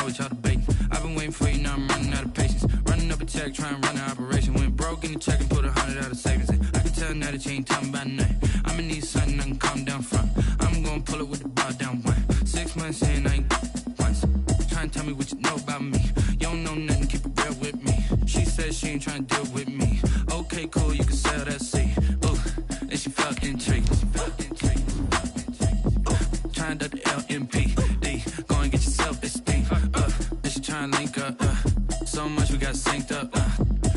know what y'all debating. I've been waiting for you, now I'm running out of patience. Running up a check, trying to run an operation. Went broke in the check and put 100 out of savings in. I can tell now that you ain't talking about nothing. I'ma need something I can calm down from. I'm gonna pull it with the bar down one. 6 months in, I ain't once. Trying to tell me what you know about me. You don't know nothing, keep it real with me. She said she ain't trying to deal with me. Okay, cool, you can sell that seat. Ooh, and she felt intrigued. Trying to the LMPD. Go and get your self-esteem. And she trying to link up. So much we got synced up.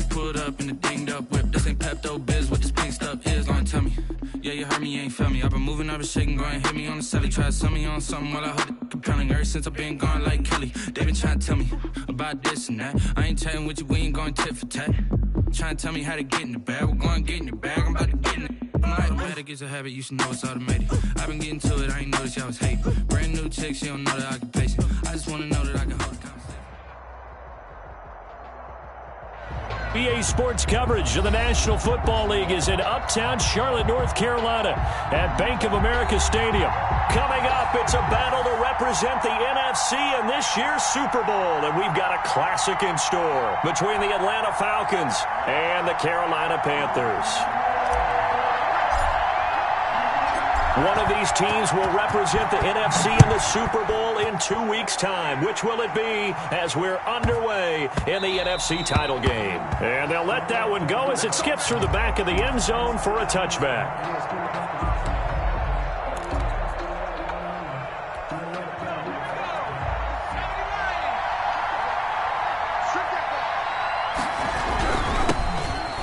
Pulled up in the dinged up whip. This ain't Pepto-Biz, what this pink stuff is. Gonna tell me. Yeah, you heard me, you ain't felt me. I've been moving, I've been shaking, go and hit me on the celly. Try to sell me on something while I hold it compelling. Ever since I've been gone like Kelly, they been trying to tell me about this and that. I ain't chatting with you, we ain't going tit for tat. Trying to tell me how to get in the bag. We're going to get in the bag, I'm about to get in it. I'm like, automatic is a habit, you should know it's automated. I've been getting to it, I ain't noticed y'all was hating. Brand new chick, she don't know the occupation. I just want to know that I can hold a conversation. EA Sports coverage of the National Football League is in uptown Charlotte, North Carolina at Bank of America Stadium. Coming up, it's a battle to represent the NFC in this year's Super Bowl. And we've got a classic in store between the Atlanta Falcons and the Carolina Panthers. One of these teams will represent the NFC in the Super Bowl in 2 weeks' time. Which will it be as we're underway in the NFC title game? And they'll let that one go as it skips through the back of the end zone for a touchback.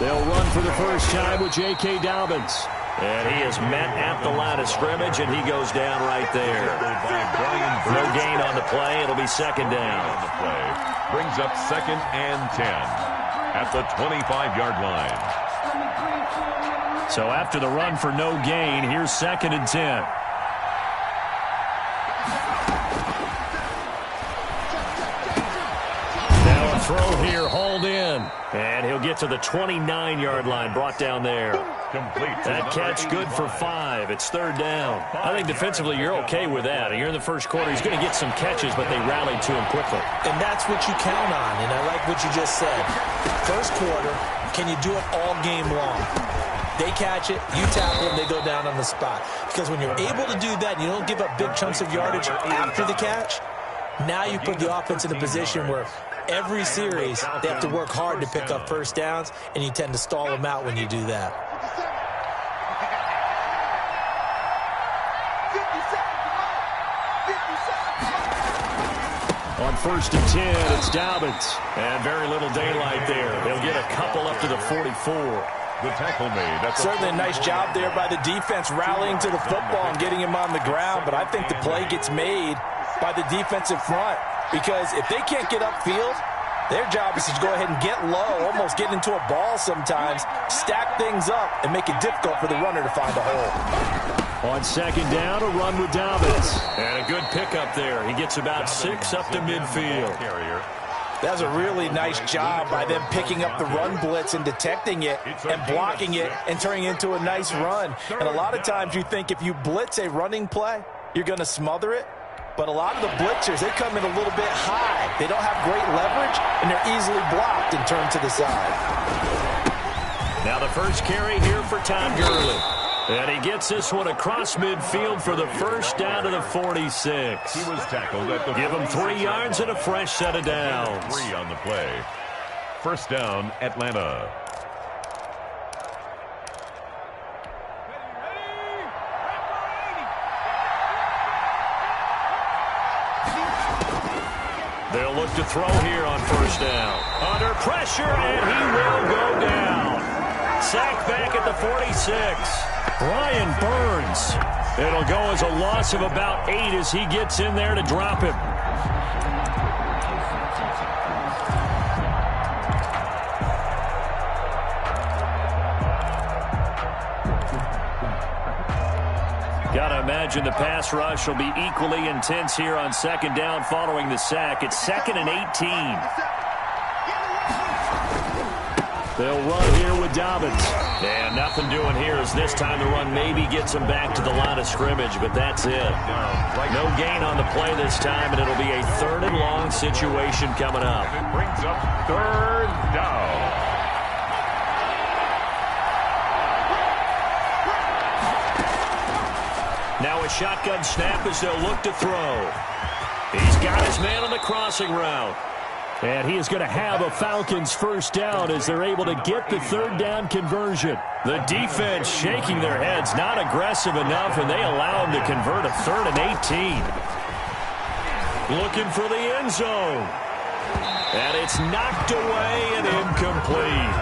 They'll run for the first time with J.K. Dobbins. And he is met at the line of scrimmage, and he goes down right there. No gain on the play. It'll be second down. On the play. Brings up 2nd and 10 at the 25-yard line. So after the run for no gain, here's 2nd and 10. Now a throw here, hauled in. And he'll get to the 29-yard line, brought down there. Complete. That catch good for 5. It's 3rd down. I think defensively you're okay with that. You're in the first quarter. He's going to get some catches, but they rallied to him quickly. And that's what you count on, and I like what you just said. First quarter, can you do it all game long? They catch it, you tackle them, they go down on the spot. Because when you're able to do that, you don't give up big chunks of yardage after the catch, now you put the offense in a position where every series they have to work hard to pick up first downs, and you tend to stall them out when you do that. On 1st and 10, it's Dobbins. And very little daylight there. They'll get a couple up to the 44. The tackle made. That's certainly a nice job there by the defense rallying to the football and getting him on the ground. But I think the play gets made by the defensive front. Because if they can't get upfield, their job is to go ahead and get low, almost get into a ball sometimes, stack things up, and make it difficult for the runner to find a hole. On 2nd down, a run with Dobbins. And a good pickup there. He gets about 6 up to midfield. That's a really nice job by them picking up the run blitz and detecting it and blocking it and turning it into a nice run. And a lot of times you think if you blitz a running play, you're going to smother it. But a lot of the blitzers, they come in a little bit high. They don't have great leverage, and they're easily blocked and turned to the side. Now the first carry here for Todd Gurley. And he gets this one across midfield for the first down to the 46. He was tackled at the... Give him 3 yards and a fresh set of downs. 3 on the play. First down, Atlanta. They'll look to throw here on first down. Under pressure, and he will go down. Sacked back at the 46. Brian Burns. It'll go as a loss of about 8 as he gets in there to drop him. Gotta imagine the pass rush will be equally intense here on 2nd down following the sack. It's 2nd and 18. They'll run here with Dobbins. And nothing doing here as this time the run maybe gets him back to the line of scrimmage, but that's it. No gain on the play this time, and it'll be a 3rd and long situation coming up. It brings up 3rd down. Now a shotgun snap as they'll look to throw. He's got his man on the crossing route. And he is going to have a Falcons first down as they're able to get the 3rd down conversion. The defense shaking their heads, not aggressive enough, and they allow him to convert a 3rd and 18. Looking for the end zone. And it's knocked away and incomplete.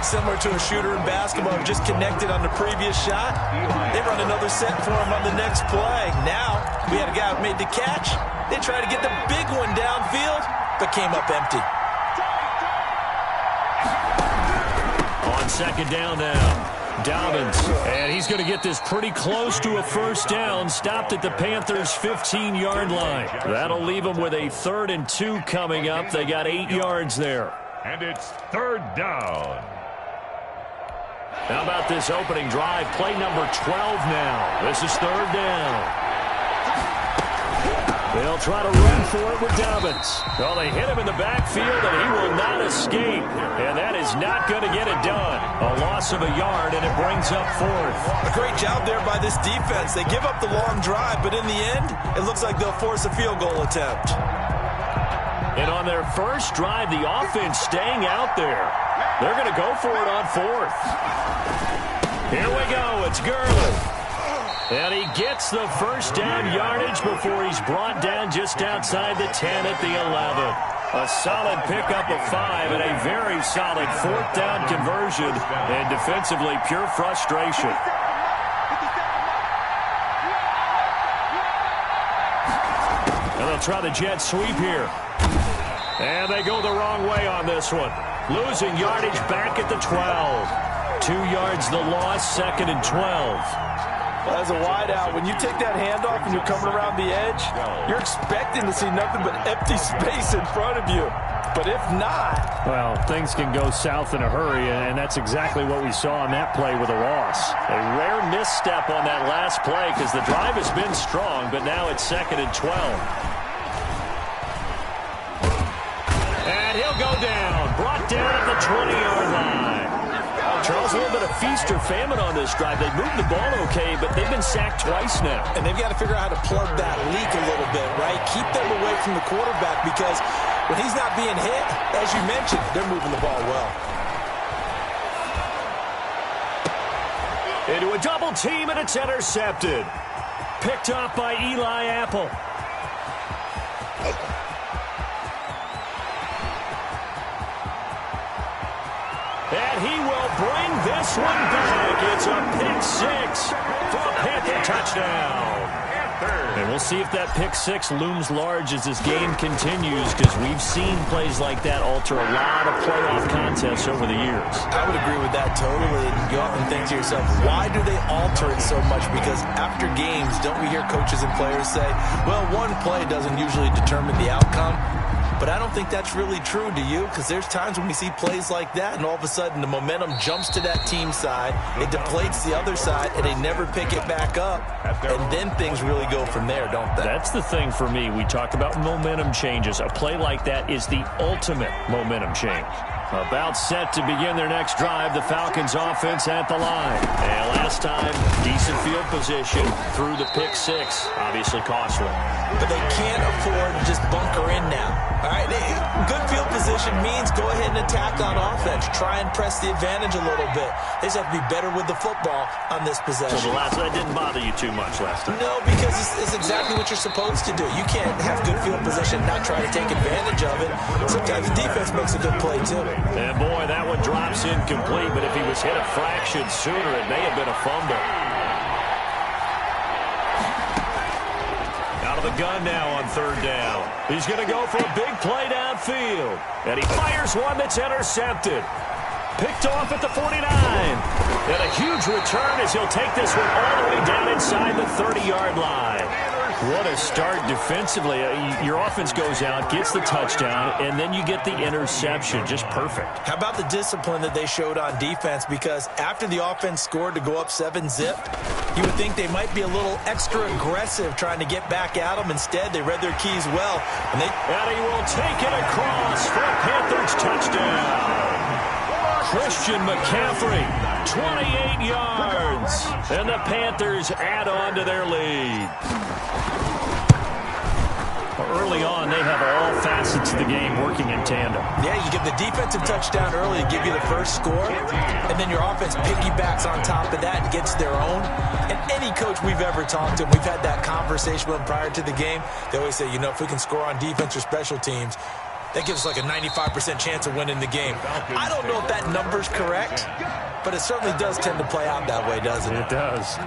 Similar to a shooter in basketball who just connected on the previous shot. They run another set for him on the next play. Now, we had a guy who made the catch. They tried to get the big one downfield, but came up empty. On 2nd down now, Dobbins. And he's going to get this pretty close to a first down. Stopped at the Panthers' 15-yard line. That'll leave them with a 3rd and 2 coming up. They got 8 yards there. And it's 3rd down. How about this opening drive? Play number 12 now. This is 3rd down. They'll try to run for it with Dobbins. Well, they hit him in the backfield, and he will not escape. And that is not going to get it done. A loss of a yard, and it brings up 4th. A great job there by this defense. They give up the long drive, but in the end, it looks like they'll force a field goal attempt. And on their first drive, the offense staying out there. They're going to go for it on 4th. Here we go. It's Gurley. And he gets the first down yardage before he's brought down just outside the 10 at the 11. A solid pickup of 5 and a very solid 4th down conversion. And defensively, pure frustration. And they'll try the jet sweep here. And they go the wrong way on this one. Losing yardage back at the 12. 2 yards the loss, 2nd and 12. Well, as a wideout, when you take that handoff and you're coming around the edge, you're expecting to see nothing but empty space in front of you. But if not... Well, things can go south in a hurry, and that's exactly what we saw on that play with a loss. A rare misstep on that last play because the drive has been strong, but now it's 2nd and 12. And he'll go down, brought down at the 20-yard line. Charles, a little bit of feast or famine on this drive. They moved the ball okay, but they've been sacked twice now. And they've got to figure out how to plug that leak a little bit, right? Keep them away from the quarterback because when he's not being hit, as you mentioned, they're moving the ball well. Into a double team, and it's intercepted. Picked off by Eli Apple. And he will bring this one back. It's a pick 6 for a Panther touchdown. And we'll see if that pick 6 looms large as this game continues, because we've seen plays like that alter a lot of playoff contests over the years. I would agree with that totally. You often think to yourself, why do they alter it so much? Because after games, don't we hear coaches and players say, well, one play doesn't usually determine the outcome? But I don't think that's really true, do you? Because there's times when we see plays like that, and all of a sudden the momentum jumps to that team side, it deflates the other side, and they never pick it back up. And then things really go from there, don't they? That's the thing for me. We talk about momentum changes. A play like that is the ultimate momentum change. About set to begin their next drive, the Falcons offense at the line. And last time, decent field position through the pick 6. Obviously costly. But they can't afford to just bunker in now. All right, good field position means go ahead and attack on offense. Try and press the advantage a little bit. They just have to be better with the football on this possession. So that didn't bother you too much last time? No, because it's exactly what you're supposed to do. You can't have good field position and not try to take advantage of it. Sometimes the defense makes a good play, too. And, boy, that one drops incomplete, but if he was hit a fraction sooner, it may have been a fumble. Out of the gun now on 3rd down. He's going to go for a big play downfield. And he fires one that's intercepted. Picked off at the 49. And a huge return as he'll take this one all the way down inside the 30-yard line. What a start defensively. Your offense goes out, gets the touchdown, and then you get the interception. Just perfect. How about the discipline that they showed on defense? Because after the offense scored to go up 7-zip, you would think they might be a little extra aggressive trying to get back at them. Instead, they read their keys well. And he will take it across for a Panthers touchdown. Christian McCaffrey, 28 yards. And the Panthers add on to their lead. Early on, they have all facets of the game working in tandem. Yeah, you get the defensive touchdown early to give you the first score, and then your offense piggybacks on top of that and gets their own. And any coach we've ever talked to, we've had that conversation with them prior to the game, they always say, if we can score on defense or special teams, that gives us like a 95% chance of winning the game. I don't know if that number's correct, but it certainly does tend to play out that way, doesn't it? It does.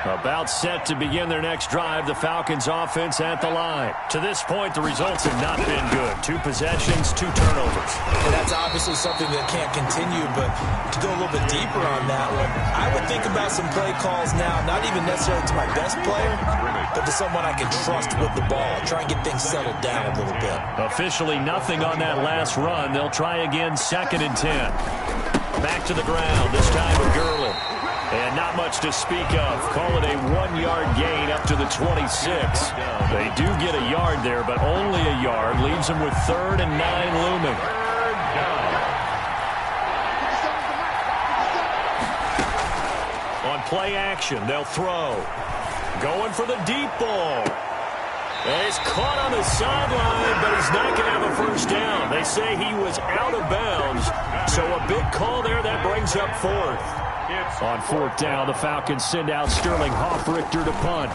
About set to begin their next drive, the Falcons offense at the line. To this point, the results have not been good. 2 possessions, 2 turnovers. And that's obviously something that can't continue, but to go a little bit deeper on that one, I would think about some play calls now, not even necessarily to my best player, but to someone I can trust with the ball. Try and get things settled down a little bit. Officially nothing on that last run. They'll try again, 2nd and 10. Back to the ground, this time with Gurley. And not much to speak of. Call it a 1-yard gain up to the 26. They do get a yard there, but only a yard. Leaves them with 3rd and 9 looming. On play action, they'll throw. Going for the deep ball. And he's caught on the sideline, but he's not going to have a first down. They say he was out of bounds. So a big call there that brings up 4th. On 4th down, the Falcons send out Sterling Hoffrichter to punt.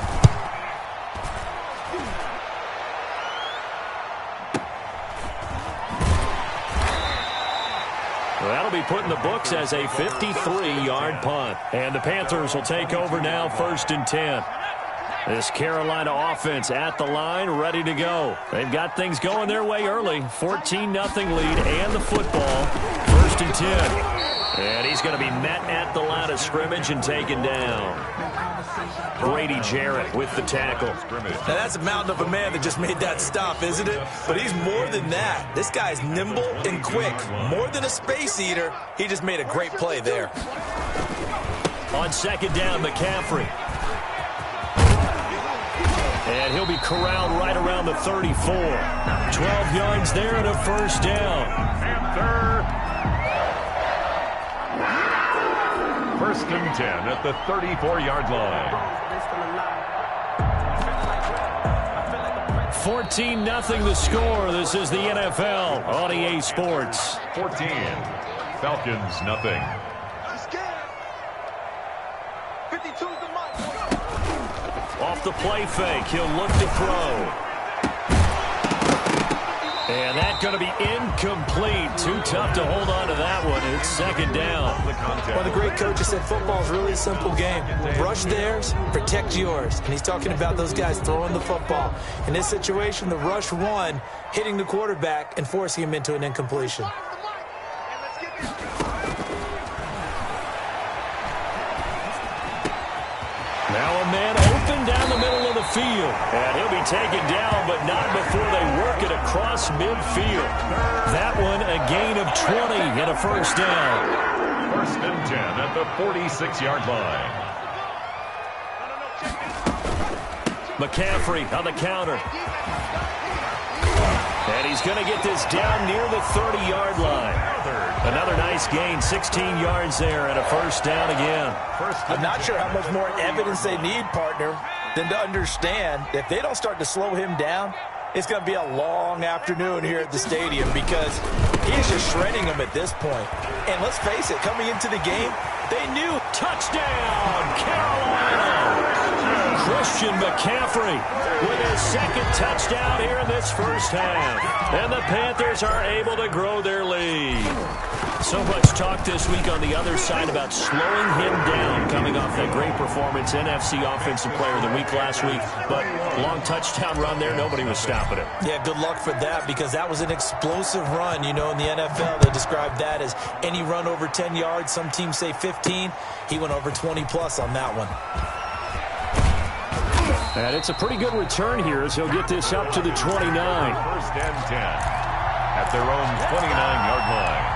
Well, that'll be put in the books as a 53-yard punt. And the Panthers will take over now, 1st and 10. This Carolina offense at the line, ready to go. They've got things going their way early. 14-0 lead and the football. 1st and 10. And he's going to be met at the line of scrimmage and taken down. Brady Jarrett with the tackle. Now that's a mountain of a man that just made that stop, isn't it? But he's more than that. This guy's nimble and quick. More than a space eater. He just made a great play there. On 2nd down, McCaffrey. And he'll be corralled right around the 34. 12 yards there and a first down. Panther. 1st and 10 at the 34-yard line. 14-0 the score. This is the NFL on EA Sports. 14. Falcons, nothing. Off the play fake, he'll look to throw. And that's going to be incomplete. Too tough to hold on to that one. It's 2nd down. One of the great coaches said football is really a simple game. Rush theirs, protect yours. And he's talking about those guys throwing the football. In this situation, the rush won, hitting the quarterback and forcing him into an incompletion. Now a man open down the middle of the field. And he'll be taken down, but not before they work it across midfield. That one a gain of 20 and a first down. 1st and 10 at the 46-yard line. McCaffrey on the counter. And he's going to get this down near the 30-yard line. Another nice gain, 16 yards there, and a first down again. I'm not sure how much more evidence they need, partner, than to understand that if they don't start to slow him down, it's going to be a long afternoon here at the stadium because he's just shredding them at this point. And let's face it, coming into the game, they knew. Touchdown, Carolina! Christian McCaffrey with his 2nd touchdown here in this first half. And the Panthers are able to grow their lead. So much talk this week on the other side about slowing him down coming off that great performance. NFC Offensive Player of the Week last week. But long touchdown run there, nobody was stopping it. Yeah, good luck for that because that was an explosive run. You know, in the NFL, they describe that as any run over 10 yards. Some teams say 15. He went over 20-plus on that one. And it's a pretty good return here as he'll get this up to the 29. First and 10 at their own 29-yard line.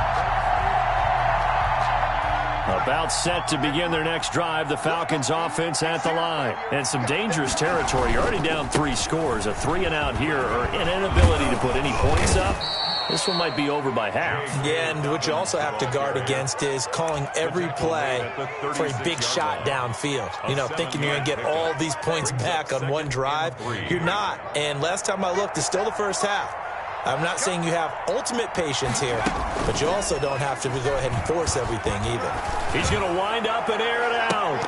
About set to begin their next drive, the Falcons offense at the line. And some dangerous territory. You're already down 3 scores. A 3-and-out here or an inability to put any points up. This one might be over by half. Yeah, and what you also have to guard against is calling every play for a big shot downfield. You know, thinking you're going to get all these points back on one drive. You're not. And last time I looked, it's still the first half. I'm not saying you have ultimate patience here, but you also don't have to go ahead and force everything either. He's going to wind up and air it out.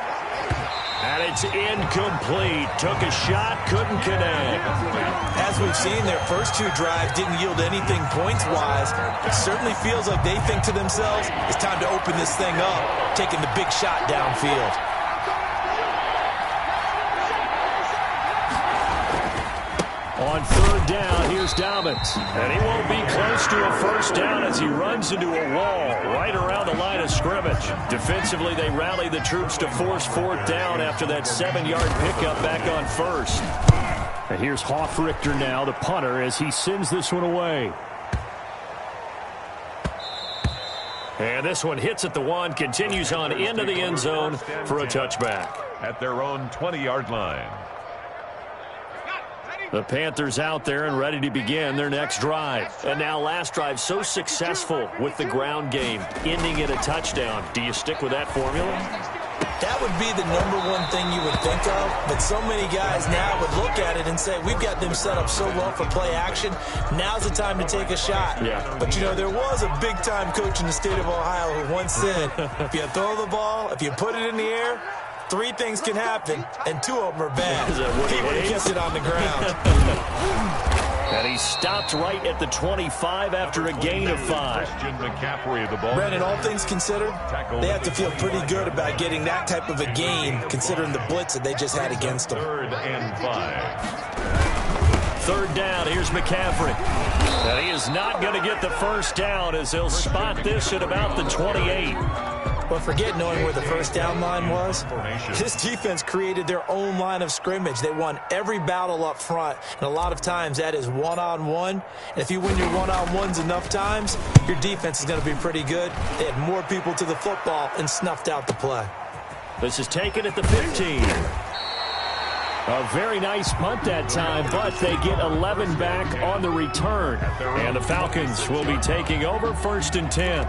And it's incomplete. Took a shot, couldn't connect. As we've seen, their first 2 drives didn't yield anything points-wise. It certainly feels like they think to themselves, it's time to open this thing up, taking the big shot downfield. On 3rd down, here's Dobbins. And he won't be close to a first down as he runs into a wall right around the line of scrimmage. Defensively, they rally the troops to force 4th down after that 7-yard pickup back on 1st. And here's Hofrichter now, the punter, as he sends this one away. And this one hits at the 1, continues on into the end zone for a touchback. At their own 20-yard line. The Panthers out there and ready to begin their next drive. And now last drive so successful with the ground game, ending in a touchdown. Do you stick with that formula? That would be the #1 thing you would think of, but so many guys now would look at it and say, we've got them set up so well for play action, now's the time to take a shot. Yeah. But, you know, there was a big-time coach in the state of Ohio who once said, if you throw the ball, if you put it in the air, 3 things can happen, and 2 of them are bad. He would have kept it on the ground. And he stopped right at the 25 after a gain of 5. Brandon, all things considered, they have to feel pretty good about getting that type of a gain, considering the blitz that they just had against them. 3rd and 5. 3rd down, here's McCaffrey. And he is not going to get the first down as he'll spot this at about the 28. But forget knowing where the first down line was. This defense created their own line of scrimmage. They won every battle up front, and a lot of times that is one-on-one. And if you win your one-on-ones enough times, your defense is going to be pretty good. They had more people to the football and snuffed out the play. This is taken at the 15. A very nice punt that time, but they get 11 back on the return. And the Falcons will be taking over 1st and 10.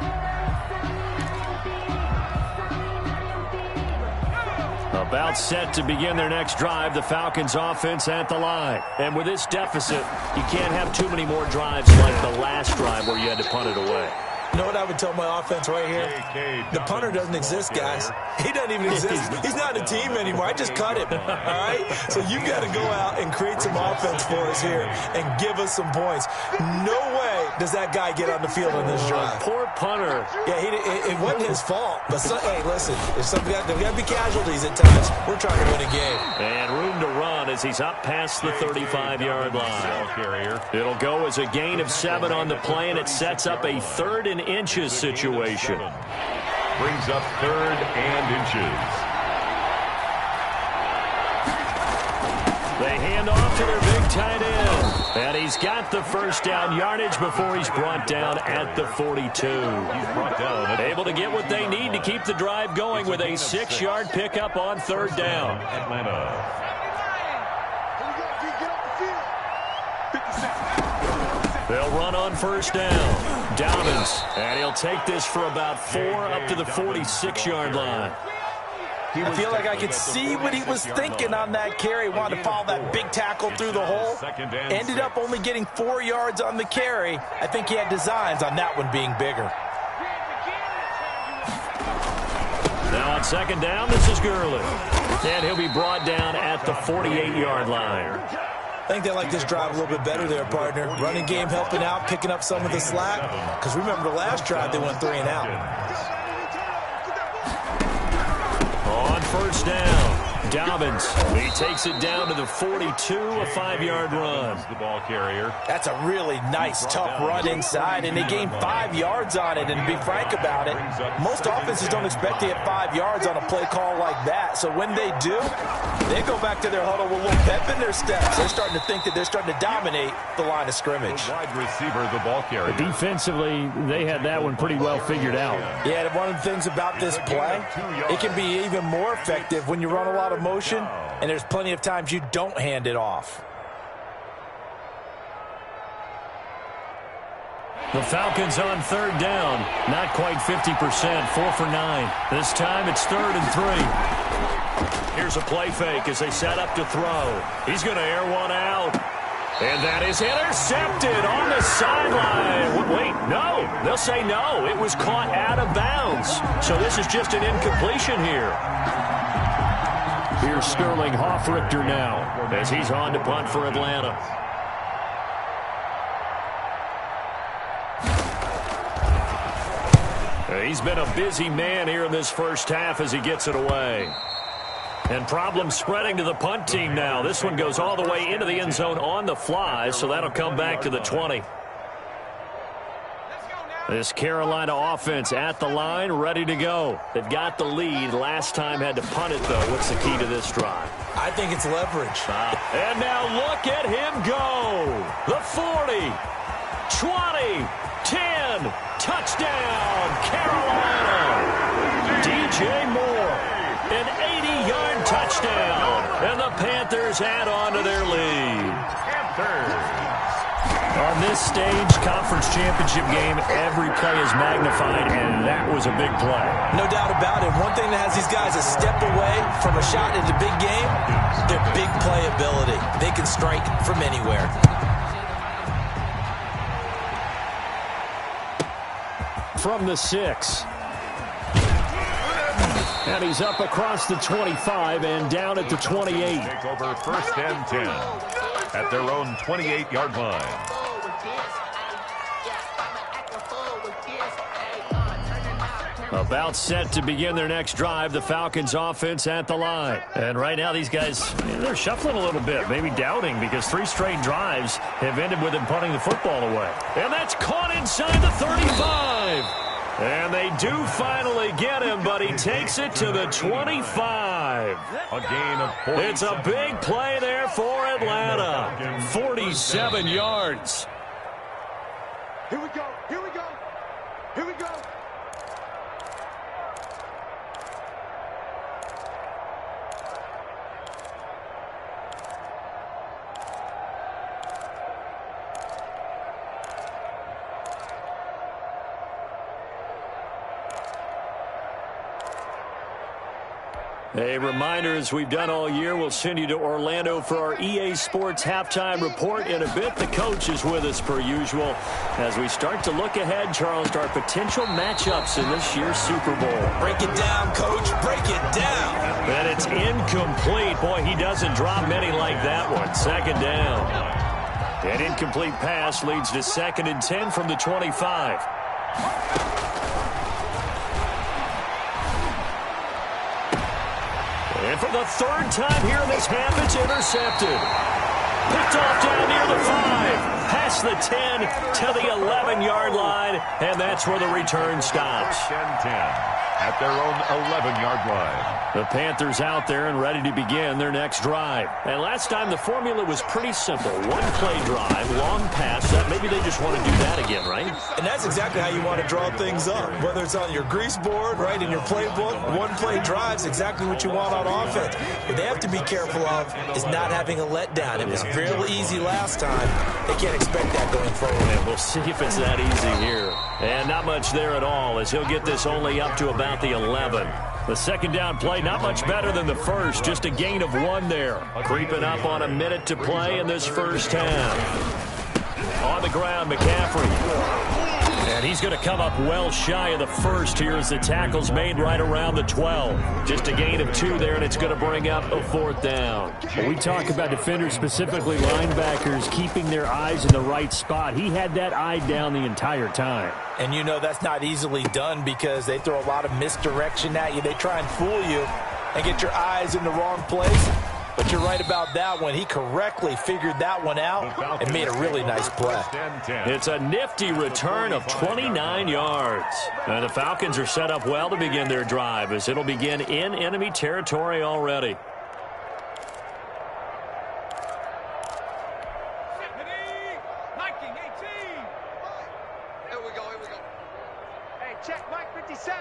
About set to begin their next drive, the Falcons offense at the line. And with this deficit, you can't have too many more drives like the last drive where you had to punt it away. You know what I would tell my offense right here? The punter doesn't exist, guys. He doesn't even exist. He's not a team anymore. I just cut him, all right? So you got to go out and create some offense for us here and give us some points. No way does that guy get on the field on this drive. Poor punter. Yeah, it wasn't his fault. But, hey, listen, there's got to be casualties at times. We're trying to win a game. And room to run as he's up past the 35-yard line. It'll go as a gain of 7 on the play, and it sets up a 3rd and inches situation. Brings up 3rd and inches. They hand off to their big tight end. And he's got the first down yardage before he's brought down at the 42. Able to get what they need to keep the drive going with a 6-yard pickup on 3rd down. Atlanta. They'll run on 1st down. Dobbins. And he'll take this for about 4 up to the 46-yard line. I feel like I could see what he was thinking on that carry. Wanted to follow that big tackle through the hole. Ended up only getting 4 yards on the carry. I think he had designs on that one being bigger. Now on 2nd down, this is Gurley. And he'll be brought down at the 48-yard line. I think they like this drive a little bit better there, partner. Running game helping out, picking up some of the slack. Because remember the last drive, they went 3 and out. On 1st down, Dobbins. He takes it down to the 42, a 5-yard run. The ball carrier. That's a really nice, tough run inside, and they gained 5 yards on it. And to be frank about it, most offenses don't expect to get 5 yards on a play call like that. So when they do, They go back to their huddle with a little pep in their steps. They're starting to think that they're starting to dominate the line of scrimmage. The wide receiver, the ball carrier. Defensively, they had that one pretty well figured out. Yeah, one of the things about this play, it can be even more effective when you run a lot of motion, and there's plenty of times you don't hand it off. The Falcons on third down. Not quite 50%, 4 for 9. This time it's 3rd and 3. Here's a play fake as they set up to throw. He's going to air one out. And that is intercepted on the sideline. Wait, no. They'll say no. It was caught out of bounds. So this is just an incompletion here. Here's Sterling Hoffrichter now as he's on to punt for Atlanta. He's been a busy man here in this first half as he gets it away. And problems spreading to the punt team now. This one goes all the way into the end zone on the fly, so that'll come back to the 20. This Carolina offense at the line, ready to go. They've got the lead. Last time had to punt it, though. What's the key to this drive? I think it's leverage. And now look at him go. The 40, 20, 10, touchdown, Carolina. DJ Moore, an 80-yard touchdown. And the Panthers add on to their lead. On this stage, conference championship game, every play is magnified, and that was a big play. No doubt about it. One thing that has these guys a step away from a shot in the big game, their big play ability. They can strike from anywhere. From the 6. And he's up across the 25 and down at the 28. Take over 1st and 10 at their own 28-yard line. About set to begin their next drive, the Falcons offense at the line. And right now these guys, they're shuffling a little bit, maybe doubting, because 3 straight drives have ended with them punting the football away. And that's caught inside the 35. And they do finally get him, but he takes it to the 25. A gain of 47. It's a big play there for Atlanta. 47 yards. Here we go. Here we go. Here we go. A reminder, as we've done all year, we'll send you to Orlando for our EA Sports halftime report. In a bit, the coach is with us per usual as we start to look ahead, Charles, to our potential matchups in this year's Super Bowl. Break it down, Coach. Break it down. And it's incomplete. Boy, he doesn't drop many like that one. 2nd down. An incomplete pass leads to 2nd and 10 from the 25. And for the 3rd time here in this half, it's intercepted. Picked off down near the 5. Past the 10 to the 11-yard line. And that's where the return stops. 10 at their own 11-yard line. The Panthers out there and ready to begin their next drive. And last time the formula was pretty simple. 1-play drive, long pass. Maybe they just want to do that again, right? And that's exactly how you want to draw things up. Whether it's on your grease board, right, in your playbook, 1-play drive's exactly what you want on offense. What they have to be careful of is not having a letdown. It was real easy last time. They can't expect that going forward. And we'll see if it's that easy here. And not much there at all, as he'll get this only up to about the 11. The 2nd down play, not much better than the first. Just a gain of 1 there. Creeping up on a minute to play in this first half. On the ground, McCaffrey. And he's going to come up well shy of the first here as the tackle's made right around the 12. Just a gain of 2 there, and it's going to bring up a 4th down. When we talk about defenders, specifically linebackers, keeping their eyes in the right spot. He had that eye down the entire time. And you know that's not easily done because they throw a lot of misdirection at you. They try and fool you and get your eyes in the wrong place. But you're right about that one. He correctly figured that one out and made a really nice play. It's a nifty return of 29 yards. And the Falcons are set up well to begin their drive as it'll begin in enemy territory already. check, Mike 57.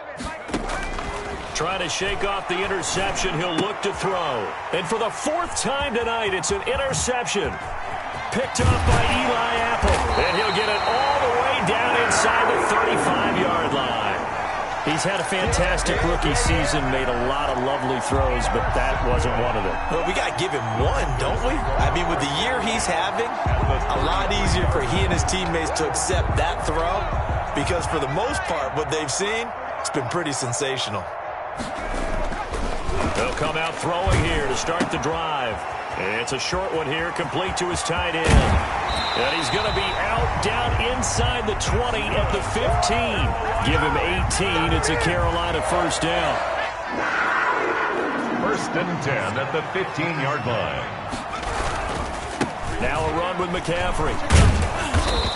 Trying to shake off the interception. He'll look to throw. And for the fourth time tonight, it's an interception. Picked up by Eli Apple. And he'll get it all the way down inside the 35-yard line. He's had a fantastic rookie season, made a lot of lovely throws, but that wasn't one of them. Well, we got to give him one, don't we? I mean, with the year he's having, a lot easier for he and his teammates to accept that throw because for the most part, what they've seen, it's been pretty sensational. They'll come out throwing here to start the drive. It's a short one here, complete to his tight end. And he's going to be out down inside the 20 at the 15. Give him 18. It's a Carolina first down. First and 10 at the 15-yard line. Now a run with McCaffrey.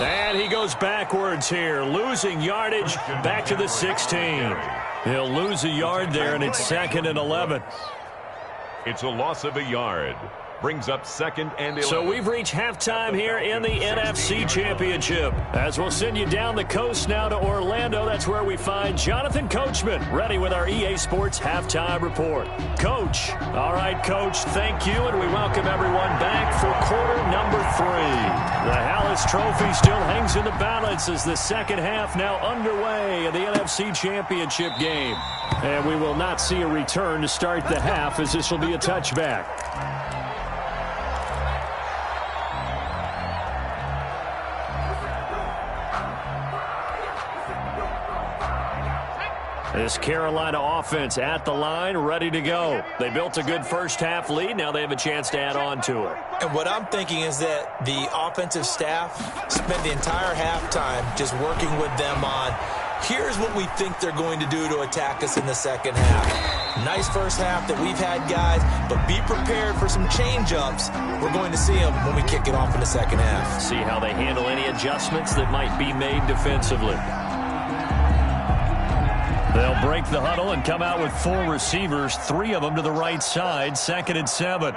And he goes backwards here, losing yardage back to the 16. He'll lose a yard there, and it's 2nd and 11. It's a loss of a yard. Brings up 2nd and 11. So we've reached halftime here in the NFC Championship. As we'll send you down the coast now to Orlando, that's where we find Jonathan Coachman, ready with our EA Sports Halftime Report. Coach. All right, Coach, thank you, and we welcome everyone back for quarter number 3. The Hallis Trophy still hangs in the balance as the second half now underway in the NFC Championship game. And we will not see a return to start the half, as this will be a touchback. This Carolina offense at the line, ready to go. They built a good first half lead. Now they have a chance to add on to it. And what I'm thinking is that the offensive staff spent the entire halftime just working with them on, here's what we think they're going to do to attack us in the second half. Nice first half that we've had, guys, but be prepared for some change-ups. We're going to see them when we kick it off in the second half. See how they handle any adjustments that might be made defensively. They'll break the huddle and come out with 4 receivers, 3 of them to the right side, 2nd and 7.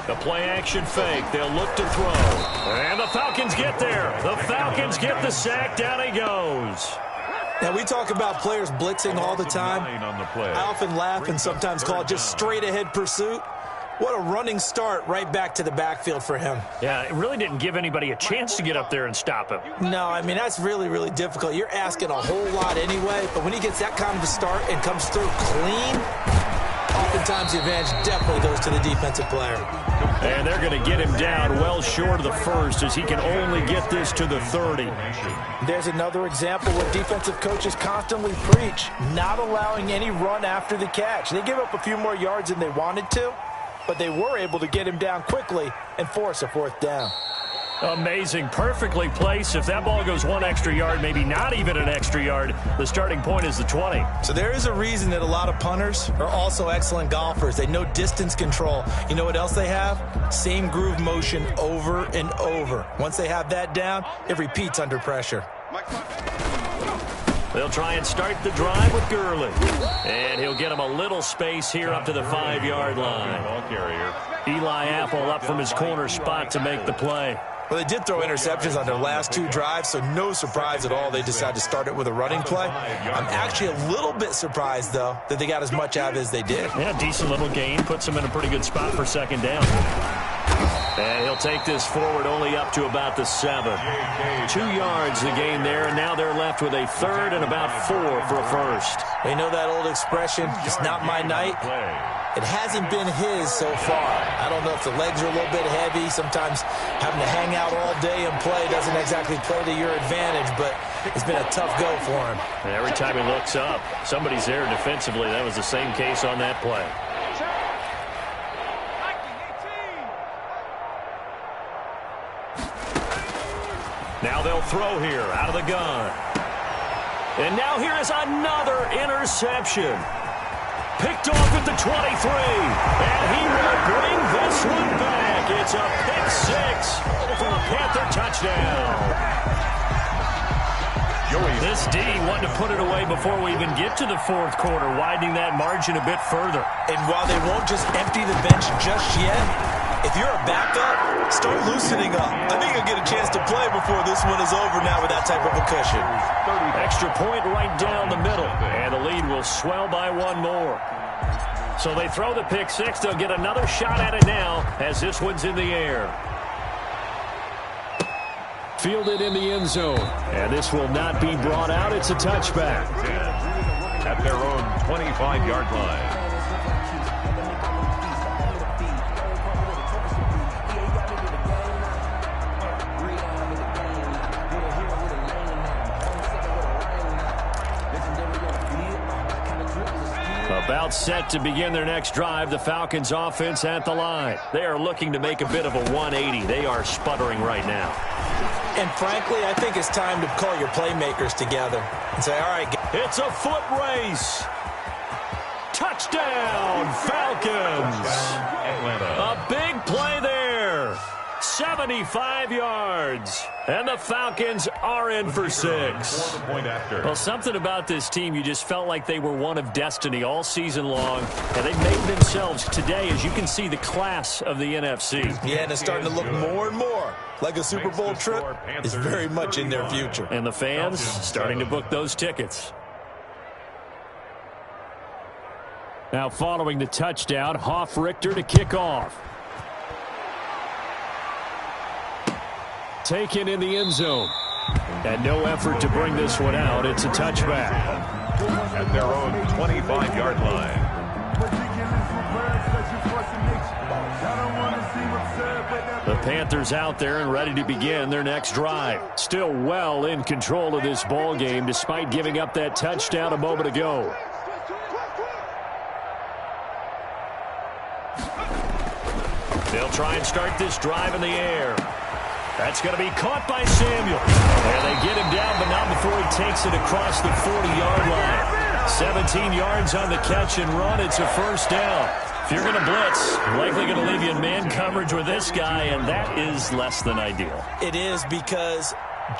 The play-action fake. They'll look to throw. And the Falcons get there. The Falcons get the sack. Down he goes. Now, we talk about players blitzing all the time. I often laugh and sometimes call it just straight-ahead pursuit. What a running start right back to the backfield for him. Yeah, it really didn't give anybody a chance to get up there and stop him. No, I mean, that's really, really difficult. You're asking a whole lot anyway, but when he gets that kind of a start and comes through clean, oftentimes the advantage definitely goes to the defensive player. And they're going to get him down well short of the first as he can only get this to the 30. There's another example what defensive coaches constantly preach, not allowing any run after the catch. They give up a few more yards than they wanted to, but they were able to get him down quickly and force a 4th down. Amazing. Perfectly placed. If that ball goes 1 extra yard, maybe not even an extra yard, the starting point is the 20. So there is a reason that a lot of punters are also excellent golfers. They know distance control. You know what else they have? Same groove motion over and over. Once they have that down, it repeats under pressure. They'll try and start the drive with Gurley. And he'll get him a little space here up to the 5-yard line. Eli Apple up from his corner spot to make the play. Well, they did throw interceptions on their last 2 drives, so no surprise at all they decided to start it with a running play. I'm actually a little bit surprised, though, that they got as much out of it as they did. Yeah, decent little gain. Puts them in a pretty good spot for 2nd down. And he'll take this forward only up to about the 7. 2 yards the gain there, and now they're left with a 3rd and about 4 for a first. You know that old expression, it's not my night? It hasn't been his so far. I don't know if the legs are a little bit heavy. Sometimes having to hang out all day and play doesn't exactly play to your advantage, but it's been a tough go for him. And every time he looks up, somebody's there defensively. That was the same case on that play. Now they'll throw here out of the gun. And now here is another interception. Picked off at the 23. And he will bring this one back. It's a pick 6 for a Panther touchdown. This D wanted to put it away before we even get to the 4th quarter, widening that margin a bit further. And while they won't just empty the bench just yet, if you're a backup, start loosening up. I think he'll get a chance to play before this one is over now with that type of a cushion. Extra point right down the middle. And the lead will swell by one more. So they throw the pick six. They'll get another shot at it now as this one's in the air. Fielded in the end zone. And this will not be brought out. It's a touchback. At their own 25-yard line. About set to begin their next drive, the Falcons offense at the line. They are looking to make a bit of a 180. They are sputtering right now. And frankly, I think it's time to call your playmakers together and say, all right. It's a foot race. Touchdown, Falcons. A big play there. 75 yards. And the Falcons are in for 6. Well, something about this team, you just felt like they were one of destiny all season long. And they made themselves today, as you can see, the class of the NFC. Yeah, and it's starting to look more and more like a Super Bowl trip is very much in their future. And the fans starting to book those tickets. Now following the touchdown, Hoff-Richter to kick off. Taken in the end zone. And no effort to bring this one out. It's a touchback. At their own 25-yard line. The Panthers out there and ready to begin their next drive. Still well in control of this ball game despite giving up that touchdown a moment ago. They'll try and start this drive in the air. That's going to be caught by Samuel. And they get him down, but not before he takes it across the 40-yard line. 17 yards on the catch and run. It's a first down. If you're going to blitz, likely going to leave you in man coverage with this guy, and that is less than ideal. It is, because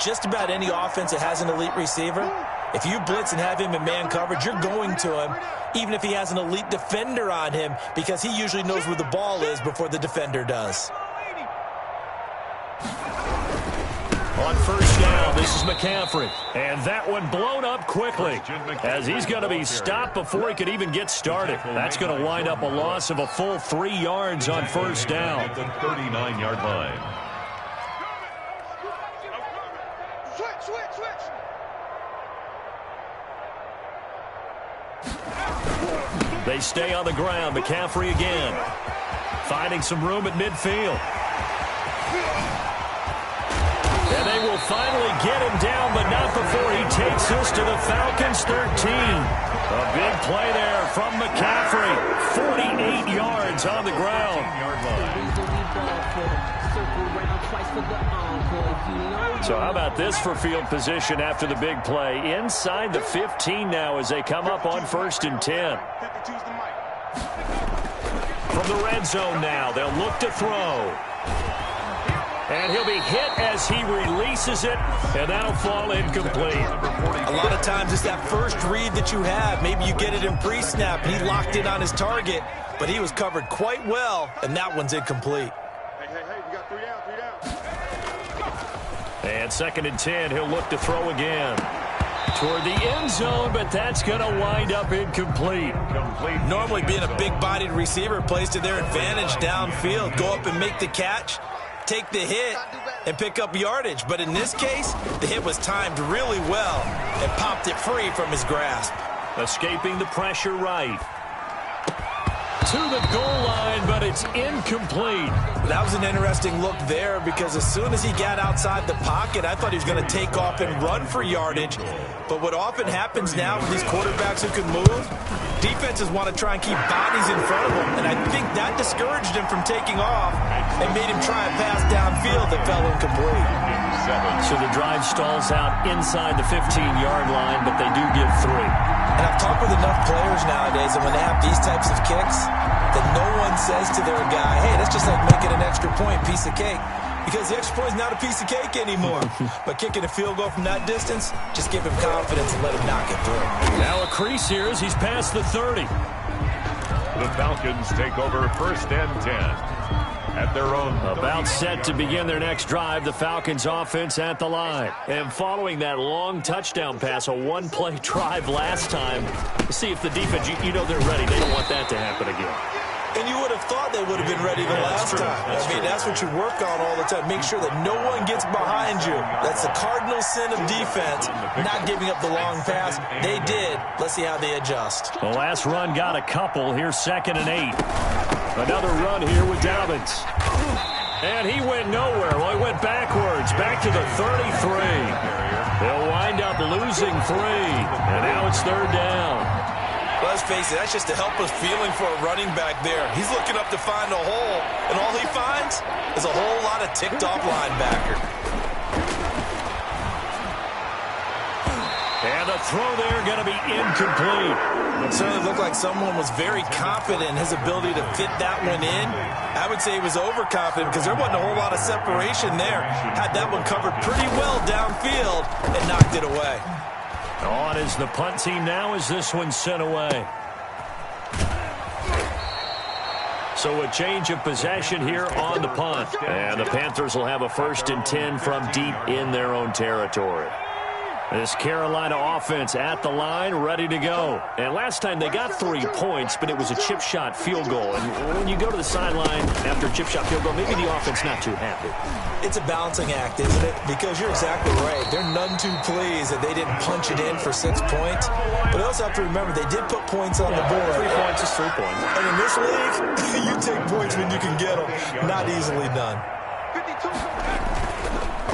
just about any offense that has an elite receiver, if you blitz and have him in man coverage, you're going to him, even if he has an elite defender on him, because he usually knows where the ball is before the defender does. On first down, this is McCaffrey. And that one blown up quickly as he's going to be stopped before he could even get started. That's going to wind up a loss of a full 3 yards on first down. At the 39-yard line. They stay on the ground. McCaffrey again. Finding some room at midfield. And they will finally get him down, but not before he takes this to the Falcons' 13. A big play there from McCaffrey. 48 yards on the ground. So how about this for field position after the big play? Inside the 15 now as they come up on 1st and 10. From the red zone now, they'll look to throw. And he'll be hit as he releases it, and that'll fall incomplete. A lot of times it's that first read that you have. Maybe you get it in pre-snap, and he locked in on his target, but he was covered quite well, and that one's incomplete. Hey, we got 3 down. And 2nd and 10, he'll look to throw again. Toward the end zone, but that's going to wind up incomplete. Normally being a big-bodied receiver plays to their advantage downfield. Go up and make the catch, take the hit, and pick up yardage. But in this case, the hit was timed really well and popped it free from his grasp. Escaping the pressure right. To the goal line, but it's incomplete. That was an interesting look there, because as soon as he got outside the pocket, I thought he was going to take off and run for yardage. But what often happens now with these quarterbacks who can move, defenses want to try and keep bodies in front of them, and I think that discouraged him from taking off and made him try and pass downfield that fell incomplete. So the drive stalls out inside the 15-yard line, but they do give 3. And I've talked with enough players nowadays, and when they have these types of kicks, that no one says to their guy, hey, that's just like making an extra point, piece of cake. Because the extra point is not a piece of cake anymore. But kicking a field goal from that distance, just give him confidence and let him knock it through. Now a crease here as he's past the 30. The Falcons take over 1st and 10. at their own. About set to begin their next drive, the Falcons offense at the line. And following that long touchdown pass, a one-play drive last time, we'll see if the defense, you know they're ready. They don't want that to happen again. And you would have thought they would have been ready the last time. That's what you work on all the time. Make sure that no one gets behind you. That's the cardinal sin of defense, not giving up the long pass. They did. Let's see how they adjust. The last run got a couple. Here's 2nd and 8. Another run here with Dobbins. And he went nowhere. Well, he went backwards, back to the 33. They'll wind up losing 3. And now it's 3rd down. Let's face it, that's just a helpless feeling for a running back there. He's looking up to find a hole, and all he finds is a whole lot of ticked-off linebacker. And the throw there going to be incomplete. It certainly looked like someone was very confident in his ability to fit that one in. I would say he was overconfident because there wasn't a whole lot of separation there. Had that one covered pretty well downfield and knocked it away. On is the punt team now as this one's sent away. So a change of possession here on the punt. And the Panthers will have a 1st and 10 from deep in their own territory. This Carolina offense at the line, ready to go. And last time they got 3 points, but it was a chip shot field goal. And when you go to the sideline after a chip shot field goal, maybe the offense not too happy. It's a balancing act, isn't it? Because you're exactly right. They're none too pleased that they didn't punch it in for 6 points. But you also have to remember they did put points on the board. 3 points is 3 points. And in this league, you take points when you can get them. Not easily done.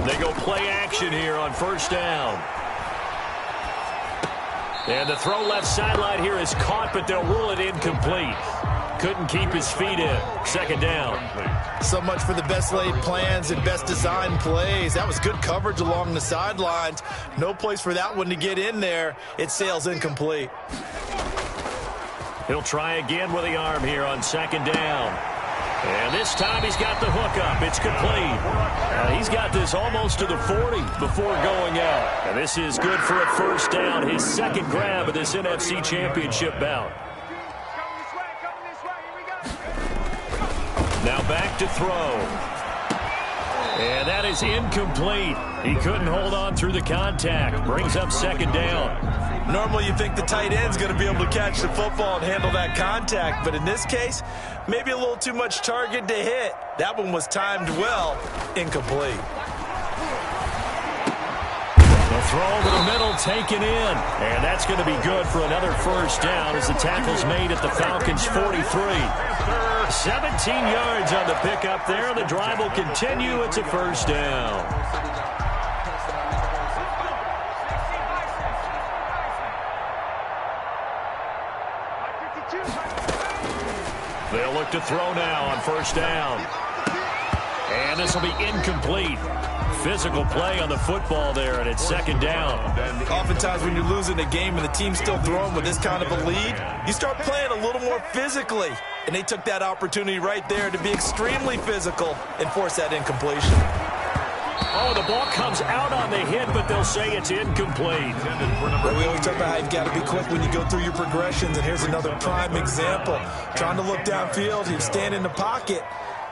They go play action here on 1st down. And the throw left sideline here is caught, but they'll rule it incomplete. Couldn't keep his feet in. 2nd down. So much for the best laid plans and best designed plays. That was good coverage along the sidelines. No place for that one to get in there. It sails incomplete. He'll try again with the arm here on 2nd down. And this time he's got the hook up. It's complete. He's got this almost to the 40 before going out. And this is good for a 1st down. His 2nd grab of this NFC Championship bout. Now back to throw. And that is incomplete. He couldn't hold on through the contact. Brings up 2nd down. Normally you think the tight end's going to be able to catch the football and handle that contact. But in this case, maybe a little too much target to hit. That one was timed well. Incomplete. The throw over the middle taken in. And that's going to be good for another 1st down as the tackle's made at the Falcons' 43. 17 yards on the pickup there. The drive will continue. It's a 1st down. They'll look to throw now on 1st down. And this will be incomplete. Physical play on the football there, and it's 2nd down. Oftentimes when you're losing a game and the team's still throwing with this kind of a lead, you start playing a little more physically. And they took that opportunity right there to be extremely physical and force that incompletion. Oh, the ball comes out on the hit, but they'll say it's incomplete. But we always talk about how you've got to be quick when you go through your progressions, and here's another prime example. Trying to look downfield, he was standing in the pocket,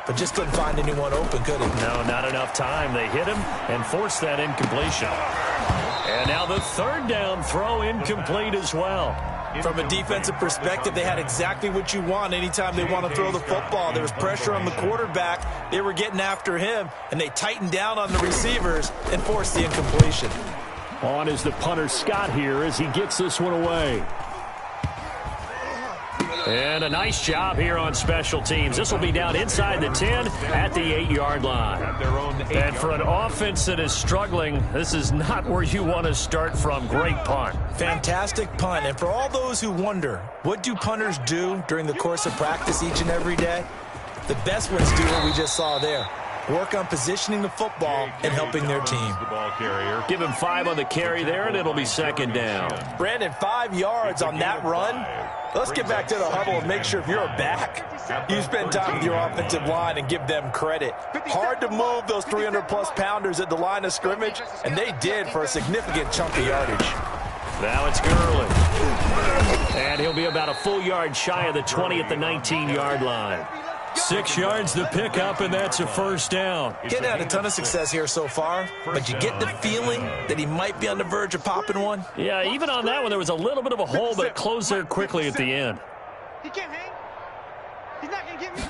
but just couldn't find anyone open, could he? No, not enough time. They hit him and forced that incompletion. And now the 3rd down throw incomplete as well. From a defensive perspective, they had exactly what you want anytime they want to throw the football. There was pressure on the quarterback. They were getting after him, and they tightened down on the receivers and forced the incompletion. On is the punter Scott here as he gets this one away. And a nice job here on special teams. This will be down inside the 10 at the 8-yard line. And for an offense that is struggling, this is not where you want to start from. Great punt. Fantastic punt. And for all those who wonder, what do punters do during the course of practice each and every day? The best ones do what we just saw there. Work on positioning the football and helping their team. Give him 5 on the carry there, and it'll be 2nd down. Brandon, 5 yards on that run. Let's get back to the huddle and make sure if you're a back, you spend time with your offensive line and give them credit. Hard to move those 300-plus pounders at the line of scrimmage, and they did for a significant chunk of yardage. Now it's Gurley. And he'll be about a full yard shy of the 20 at the 19-yard line. 6 yards the pickup, and that's a first down. Getting had a ton of success here so far, but you get the feeling that he might be on the verge of popping one. Yeah, even on that one, there was a little bit of a hole, but it closed there quickly at the end. He can't hang. He's not going to get me.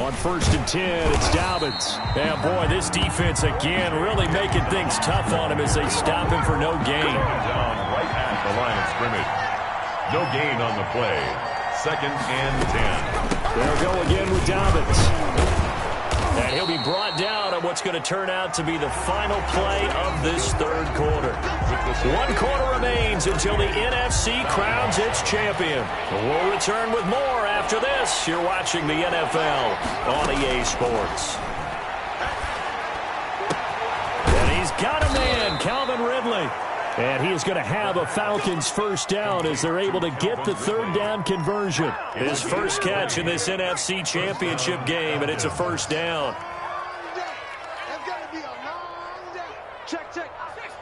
On 1st and 10, it's Dobbins. And boy, this defense again really making things tough on him as they stop him for no gain. Down right at the line of scrimmage. No gain on the play. 2nd and 10. They'll go again with Dobbins. And he'll be brought down on what's going to turn out to be the final play of this 3rd quarter. 1 quarter remains until the NFC crowns its champion. We'll return with more after this. You're watching the NFL on EA Sports. And he's got a man, Calvin Ridley. And he is going to have a Falcons first down as they're able to get the 3rd down conversion. His first catch in this NFC championship game, and it's a first down. That's got to be a long day. Check, check. 60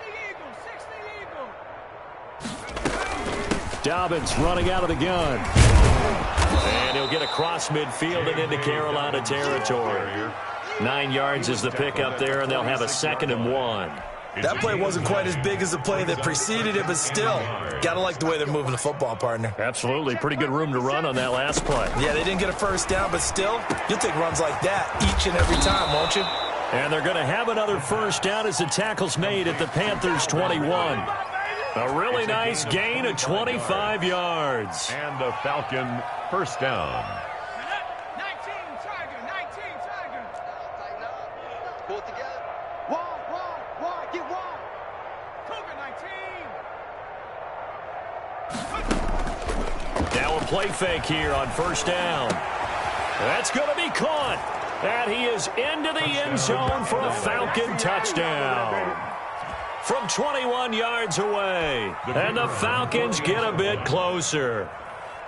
Eagles. Dobbins running out of the gun. And he'll get across midfield and into Carolina territory. 9 yards is the pickup there, and they'll have a 2nd and 1. That play wasn't quite as big as the play that preceded it, but still, got to like the way they're moving the football, partner. Absolutely. Pretty good room to run on that last play. Yeah, they didn't get a first down, but still, you'll take runs like that each and every time, won't you? And they're going to have another first down as the tackle's made at the Panthers' 21. A really nice gain of 25 yards. And a Falcon first down. 19 Tiger. Pull it together. Wide, get wide. Cougar 19. Now a play fake here on first down. That's going to be caught. And he is into the end zone for a Falcon touchdown. From 21 yards away. And the Falcons get a bit closer.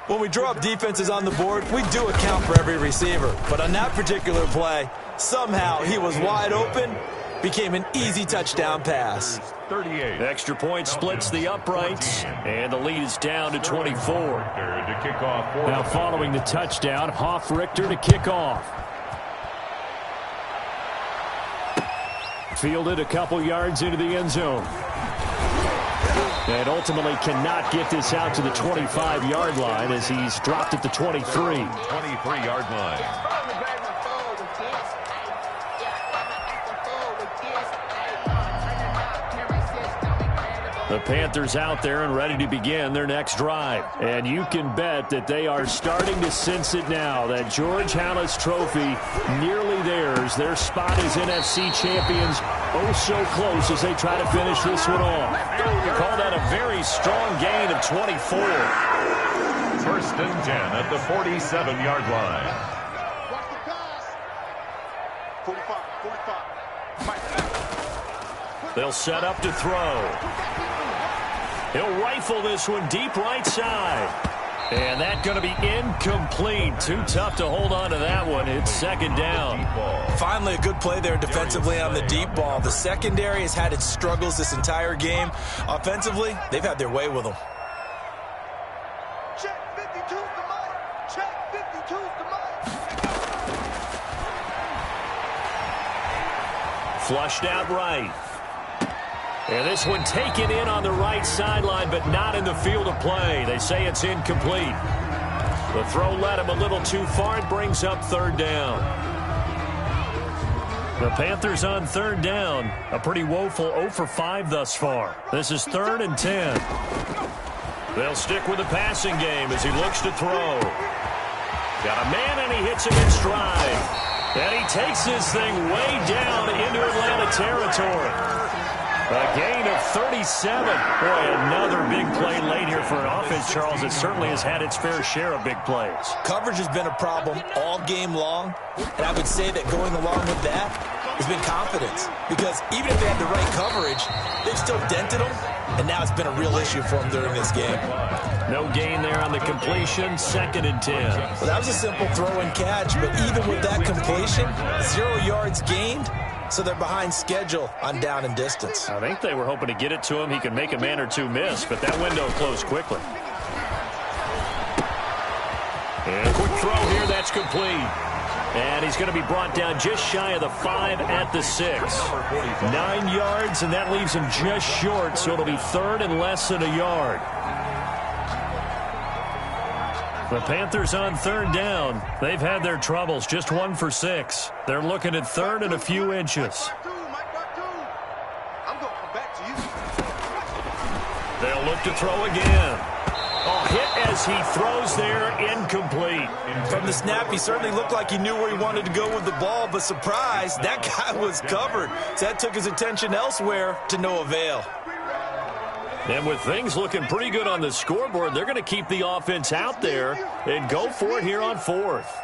When we draw up defenses on the board, we do account for every receiver. But on that particular play, somehow he was wide open, became an easy touchdown pass. 38. Extra point splits the uprights, and the lead is down to 24. To kick off. Now following the touchdown, Hoff-Richter to kick off. Fielded a couple yards into the end zone. And ultimately cannot get this out to the 25-yard line as he's dropped at the 23. 23-yard line. The Panthers out there and ready to begin their next drive. And you can bet that they are starting to sense it now. That George Halas trophy nearly theirs. Their spot as NFC champions oh so close as they try to finish this one off. Call that a very strong gain of 24. 1st and 10 at the 47-yard line. Watch the pass. 45. They'll set up to throw. He'll rifle this one deep right side. And that's going to be incomplete. Too tough to hold on to that one. It's 2nd down. Finally, a good play there defensively on the deep ball. The secondary has had its struggles this entire game. Offensively, they've had their way with them. Check 52's the money. Check 52's the money. Flushed out right. And this one taken in on the right sideline, but not in the field of play. They say it's incomplete. The throw led him a little too far. It brings up 3rd down. The Panthers on 3rd down. A pretty woeful 0 for 5 thus far. This is 3rd and 10. They'll stick with the passing game as he looks to throw. Got a man, and he hits him in stride. And he takes this thing way down into Atlanta territory. A gain of 37. Boy, another big play late here for an offense, Charles, that certainly has had its fair share of big plays. Coverage has been a problem all game long, and I would say that going along with that has been confidence. Because even if they had the right coverage, they've still dented them, and now it's been a real issue for them during this game. No gain there on the completion, 2nd and 10. Well, that was a simple throw and catch, but even with that completion, 0 yards gained. So they're behind schedule on down and distance. I think they were hoping to get it to him. He could make a man or two miss, but that window closed quickly. And a quick throw here. That's That's complete. And he's going to be brought down just shy of the 5 at the 6. 9 yards, and that leaves him just short, so it'll be third and less than a yard. The Panthers on third down. They've had their troubles, just 1 for 6. They're looking at third and a few inches. They'll look to throw again. Oh, hit as he throws there, incomplete. From the snap, he certainly looked like he knew where he wanted to go with the ball, but surprise, that guy was covered. So that took his attention elsewhere to no avail. And with things looking pretty good on the scoreboard, they're going to keep the offense out there and go for it here on fourth.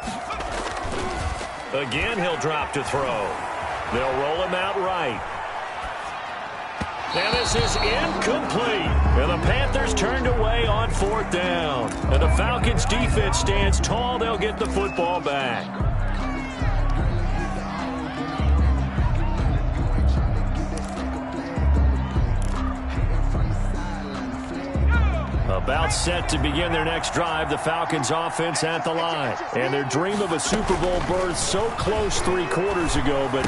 Again, he'll drop to throw. They'll roll him out right. And this is incomplete. And the Panthers turned away on fourth down. And the Falcons' defense stands tall. They'll get the football back. About set to begin their next drive, the Falcons offense at the line. And their dream of a Super Bowl berth so close 3 quarters ago, but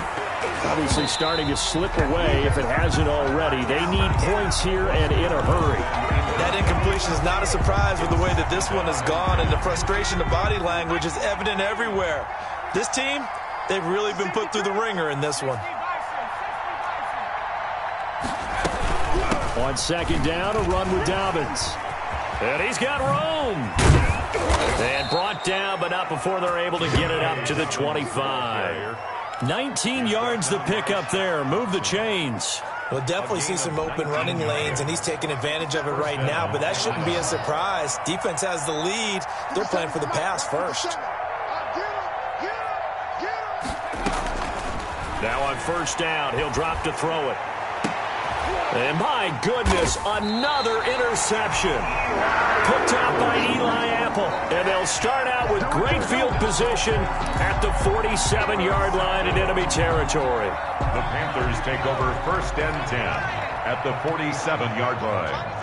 obviously starting to slip away if it hasn't already. They need points here and in a hurry. That incompletion is not a surprise with the way that this one has gone, and the frustration of body language is evident everywhere. This team, they've really been put through the ringer in this one. On second down, a run with Dobbins. And he's got room. And brought down, but not before they're able to get it up to the 25. 19 yards the pick up there. Move the chains. We'll definitely see some open running lanes, and he's taking advantage of it right now, but that shouldn't be a surprise. Defense has the lead. They're playing for the pass first. Now on first down, he'll drop to throw it. And my goodness, another interception. Picked up by Eli Apple. And they'll start out with great field position at the 47-yard line in enemy territory. The Panthers take over first and 10 at the 47-yard line.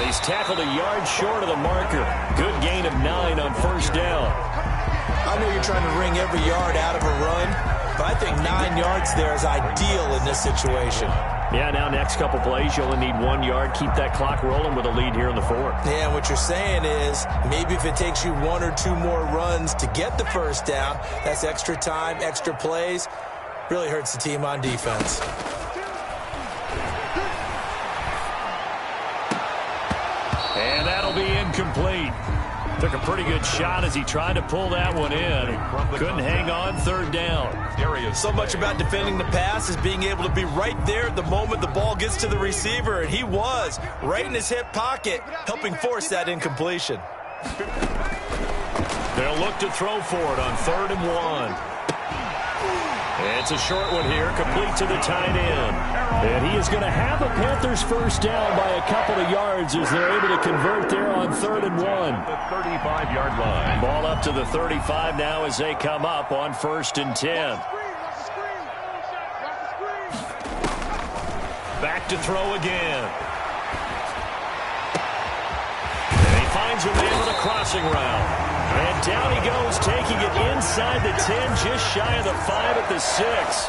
He's tackled a yard short of the marker. Good gain of 9 on first down. I know you're trying to wring every yard out of a run, but I think 9 yards there is ideal in this situation. Yeah, now next couple plays, you only need 1 yard. Keep that clock rolling with a lead here in the fourth. Yeah, and what you're saying is maybe if it takes you 1 or 2 more runs to get the first down, that's extra time, extra plays. Really hurts the team on defense. And that'll be incomplete. Took a pretty good shot as he tried to pull that one in. Couldn't hang on third down. So much about defending the pass is being able to be right there at the moment the ball gets to the receiver, and he was right in his hip pocket, helping force that incompletion. They'll look to throw for it on 3rd and 1. It's a short one here, complete to the tight end. And he is going to have the Panthers first down by a couple of yards as they're able to convert there on 3rd and 1. The 35-yard line. Ball up to the 35 now as they come up on 1st and 10. Back to throw again. And he finds a man with a crossing route. And down he goes, taking it inside the 10, just shy of the 5 at the 6.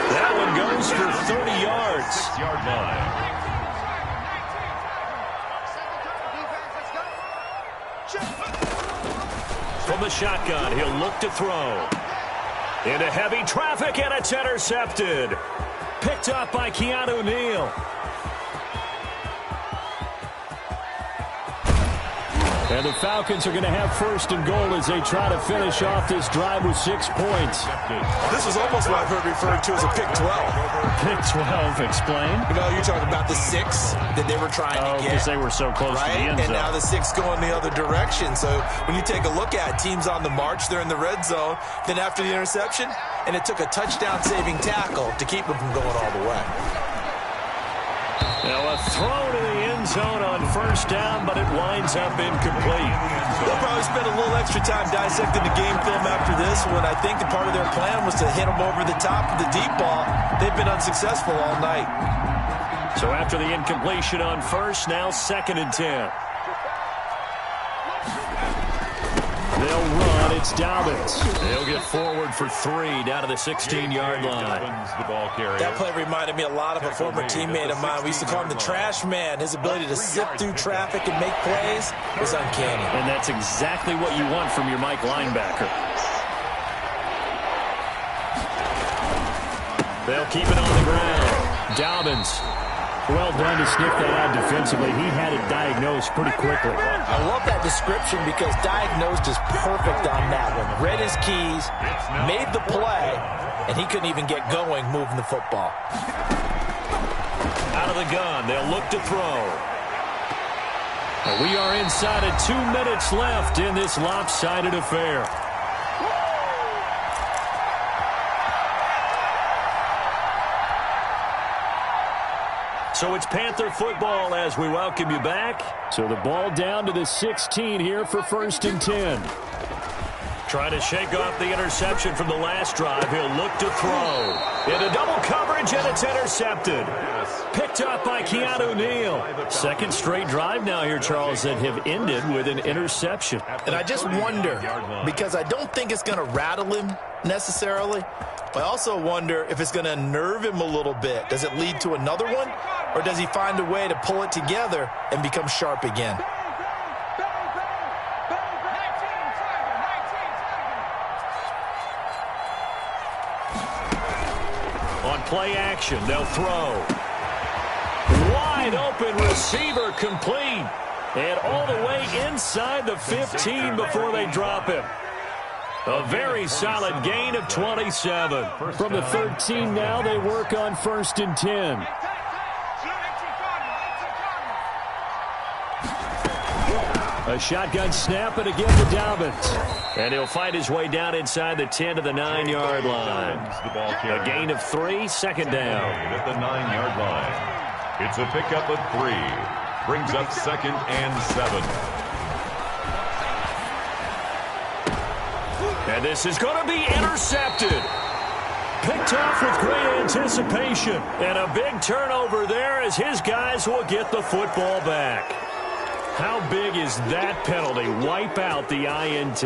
That one goes for 30 yards. 6-yard line. From the shotgun, he'll look to throw. Into heavy traffic, and it's intercepted. Picked up by Keanu Neal. And the Falcons are going to have 1st and goal as they try to finish off this drive with 6 points. This is almost what I've heard referred to as a pick 12. Pick 12, explain. You know, you're talking about the 6 that they were trying to get. Because they were so close to the end zone. And now the 6 going the other direction. So when you take a look at teams on the march, they're in the red zone. Then after the interception, and it took a touchdown-saving tackle to keep them from going all the way. Now a throw to the end end zone on first down, but it winds up incomplete. They'll probably spend a little extra time dissecting the game film after this one. I think the part of their plan was to hit them over the top of the deep ball. They've been unsuccessful all night. So after the incompletion on first, now 2nd and 10. They'll run. It's Dobbins. They'll get forward for 3 down to the 16-yard line. That play reminded me a lot of a former teammate of mine. We used to call him the trash man. His ability to sift through traffic and make plays was uncanny. And that's exactly what you want from your Mike linebacker. They'll keep it on the ground. Dobbins. Well done to sniff that out defensively. He had it diagnosed pretty quickly. I love that description because diagnosed is perfect on that one. Read his keys, made the play, and he couldn't even get going moving the football. Out of the gun, they'll look to throw. And we are inside of 2 minutes left in this lopsided affair. So it's Panther football as we welcome you back. So the ball down to the 16 here for 1st and 10. Trying to shake off the interception from the last drive. He'll look to throw. Into double coverage, and it's intercepted. Picked up by Keanu Neal. 2nd straight drive now here, Charles, that have ended with an interception. And I just wonder, because I don't think it's going to rattle him necessarily, but I also wonder if it's going to unnerve him a little bit. Does it lead to another one? Or does he find a way to pull it together and become sharp again? On play action, they'll throw. Wide open receiver complete. And all the way inside the 15 before they drop him. A very solid gain of 27. From the 13 now, they work on 1st and 10. A shotgun snap, and again to Dobbins. And he'll fight his way down inside the 10 to the 9-yard line. A gain of 3, 2nd down. At the 9-yard line. It's a pickup of 3. Brings up 2nd and 7. And this is going to be intercepted. Picked off with great anticipation. And a big turnover there as his guys will get the football back. How big is that penalty? Wipe out the INT.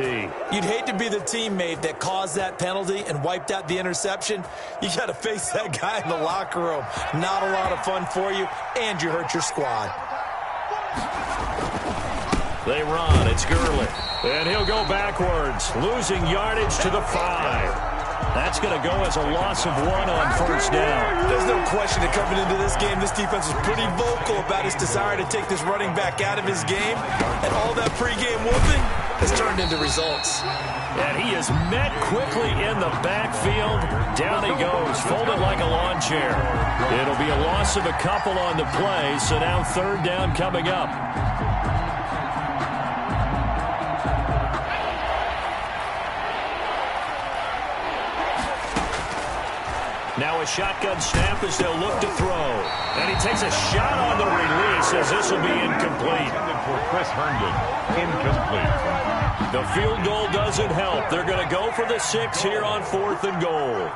You'd hate to be the teammate that caused that penalty and wiped out the interception. You got to face that guy in the locker room. Not a lot of fun for you, and you hurt your squad. They run. It's Gurley. And he'll go backwards, losing yardage to the 5. That's going to go as a loss of 1 on 1st down. There's no question that coming into this game, this defense was pretty vocal about his desire to take this running back out of his game. And all that pregame whooping has turned into results. And he is met quickly in the backfield. Down he goes, folded like a lawn chair. It'll be a loss of a couple on the play, so now 3rd down coming up. Now a shotgun snap as they'll look to throw. And he takes a shot on the release as this will be incomplete. For Chris Herndon, incomplete. The field goal doesn't help. They're going to go for the 6 here on 4th and goal.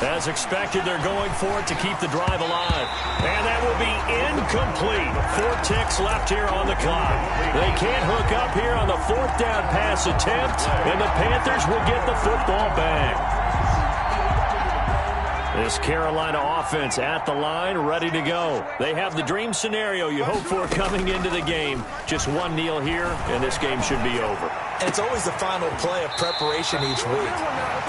As expected, they're going for it to keep the drive alive. And that will be incomplete. 4 ticks left here on the clock. They can't hook up here on the 4th down pass attempt, and the Panthers will get the football back. This Carolina offense at the line, ready to go. They have the dream scenario you hope for coming into the game. Just one kneel here, and this game should be over. And it's always the final play of preparation each week.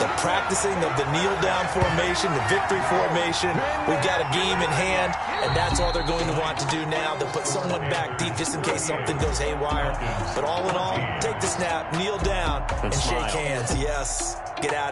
The practicing of the kneel-down formation, the victory formation. We've got a game in hand, and that's all they're going to want to do now. They'll put someone back deep just in case something goes haywire. But all in all, take the snap, kneel down, and shake hands. Yes, get out of